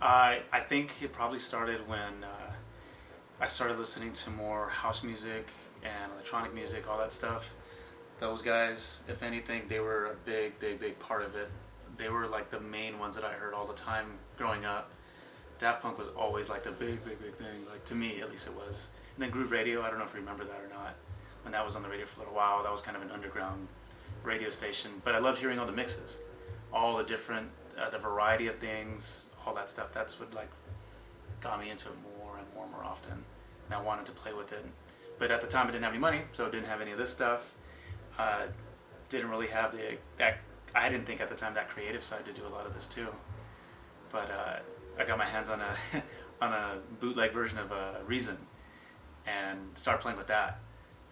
I think it probably started when I started listening to more house music and electronic music, all that stuff. Those guys, if anything, they were a big, big, big part of it. They were like the main ones that I heard all the time growing up. Daft Punk was always like the big, big, big thing. Like to me, at least it was. And then Groove Radio, I don't know if you remember that or not. When that was on the radio for a little while, that was kind of an underground radio station. But I loved hearing all the mixes, all the different, the variety of things, all that stuff. That's what like got me into it more and more often. And I wanted to play with it. But at the time, I didn't have any money, so I didn't have any of this stuff. Didn't really have that. I didn't think at the time that creative side to do a lot of this too. But I got my hands on a on a bootleg version of Reason and started playing with that.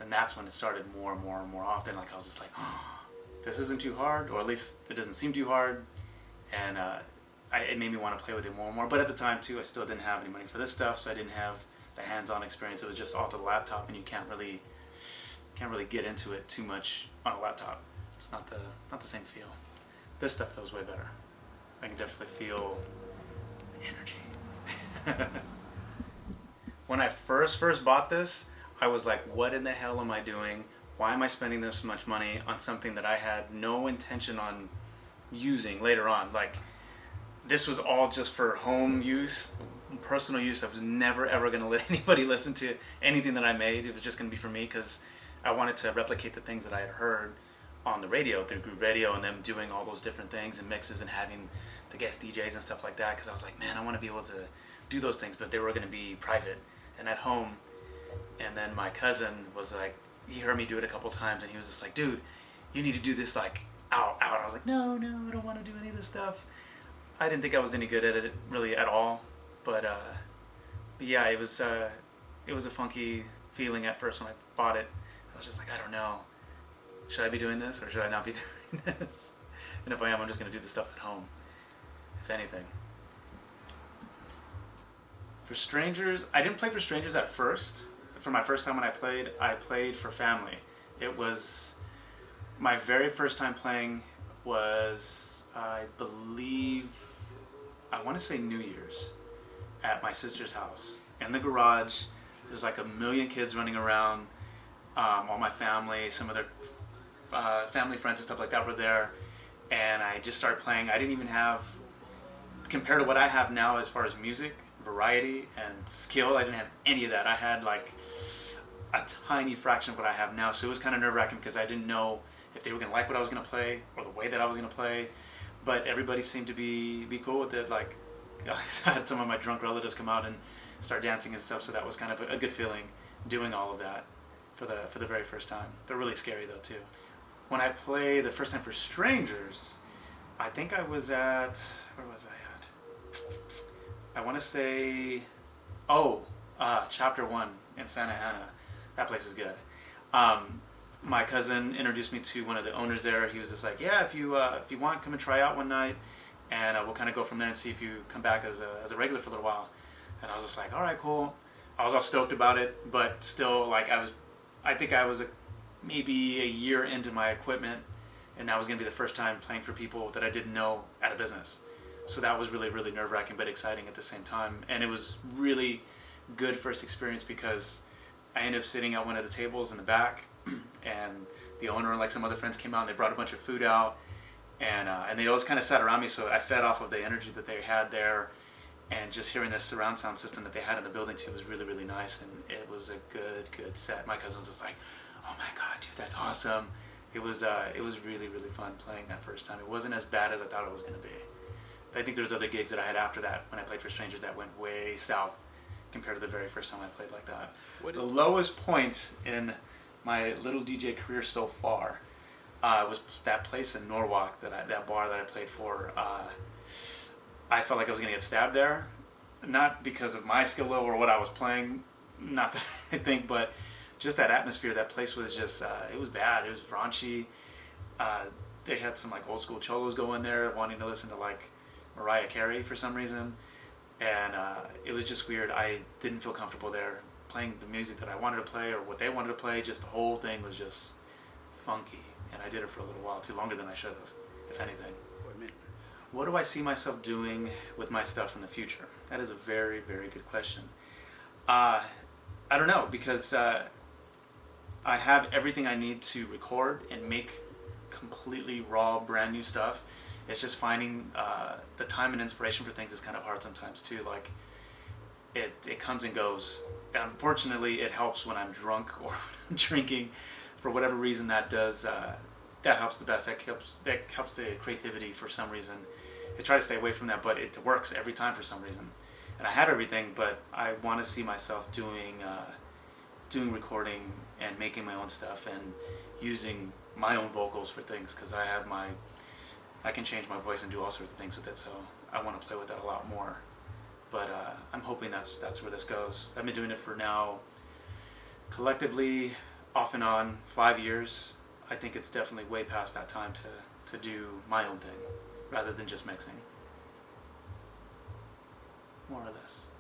And that's when it started more and more and more often. Like I was just like, oh, this isn't too hard, or at least it doesn't seem too hard. And it made me want to play with it more and more. But at the time too, I still didn't have any money for this stuff, so I didn't have the hands-on experience. It was just off the laptop, and you can't really get into it too much on a laptop. It's not the same feel. This stuff though is way better. I can definitely feel the energy. When I first bought this, I was like, what in the hell am I doing? Why am I spending this much money on something that I had no intention on using later on? Like, this was all just for home use, personal use. I was never ever going to let anybody listen to anything that I made. It was just going to be for me because I wanted to replicate the things that I had heard on the radio through Groove Radio and them doing all those different things and mixes and having the guest DJs and stuff like that, because I was like, man, I want to be able to do those things, but they were going to be private and at home. And then my cousin was like, he heard me do it a couple times and he was just like, dude, you need to do this like out. I was like, no, I don't want to do any of this stuff. I didn't think I was any good at it really at all, but yeah, it was a funky feeling at first when I bought it. I was just like, I don't know, should I be doing this or should I not be doing this? And if I am, I'm just going to do the stuff at home, if anything. For Strangers, I didn't play for Strangers at first. For my first time when I played for family. It was, my very first time playing was, I believe, I want to say New Year's, at my sister's house. In the garage, there's like a million kids running around, all my family, some of their family friends and stuff like that were there, and I just started playing. I didn't even have, compared to what I have now as far as music, variety, and skill, I didn't have any of that. I had like a tiny fraction of what I have now, so it was kind of nerve-wracking because I didn't know if they were going to like what I was going to play or the way that I was going to play, but everybody seemed to be cool with it. Like, I had some of my drunk relatives come out and start dancing and stuff, so that was kind of a good feeling doing all of that for the very first time. They're really scary though too. When I played the first time for Strangers, I think I was at, where was I at? I want to say, Chapter 1 in Santa Ana. That place is good. My cousin introduced me to one of the owners there. He was just like, yeah, if you want, come and try out one night, and we'll kind of go from there and see if you come back as a regular for a little while. And I was just like, all right, cool. I was all stoked about it, but still, like, I think I was maybe a year into my equipment, and that was going to be the first time playing for people that I didn't know at a business. So that was really, really nerve-wracking but exciting at the same time. And it was really good first experience because I ended up sitting at one of the tables in the back, and the owner and like some other friends came out and they brought a bunch of food out, and they always kind of sat around me, so I fed off of the energy that they had there, and just hearing this surround sound system that they had in the building too was really, really nice, and it was a good set. My cousin was just like, oh my god, dude, that's awesome. It was really, really fun playing that first time. It wasn't as bad as I thought it was going to be. But I think there's other gigs that I had after that when I played for Strangers that went way south compared to the very first time I played like that. The lowest point in my little DJ career so far was that place in Norwalk, that bar that I played for. I felt like I was going to get stabbed there, not because of my skill level or what I was playing, not that I think, but just that atmosphere. That place was just, it was bad. It was raunchy. They had some like old school cholos go in there wanting to listen to like Mariah Carey for some reason, and it was just weird. I didn't feel comfortable there playing the music that I wanted to play or what they wanted to play. Just the whole thing was just funky, and I did it for a little while too, longer than I should have, if anything. What do I see myself doing with my stuff in the future? That is a very, very good question. Uh, I don't know, because I have everything I need to record and make completely raw, brand new stuff. It's just finding the time and inspiration for things is kind of hard sometimes too. Like it comes and goes. Unfortunately, it helps when I'm drunk or drinking. For whatever reason, that helps the best. That helps the creativity for some reason. I try to stay away from that, but it works every time for some reason. And I have everything, but I want to see myself doing recording and making my own stuff and using my own vocals for things, because I can change my voice and do all sorts of things with it. So I want to play with that a lot more. But I'm hoping that's where this goes. I've been doing it for now, collectively, off and on, 5 years. I think it's definitely way past that time to do my own thing, rather than just mixing, more or less.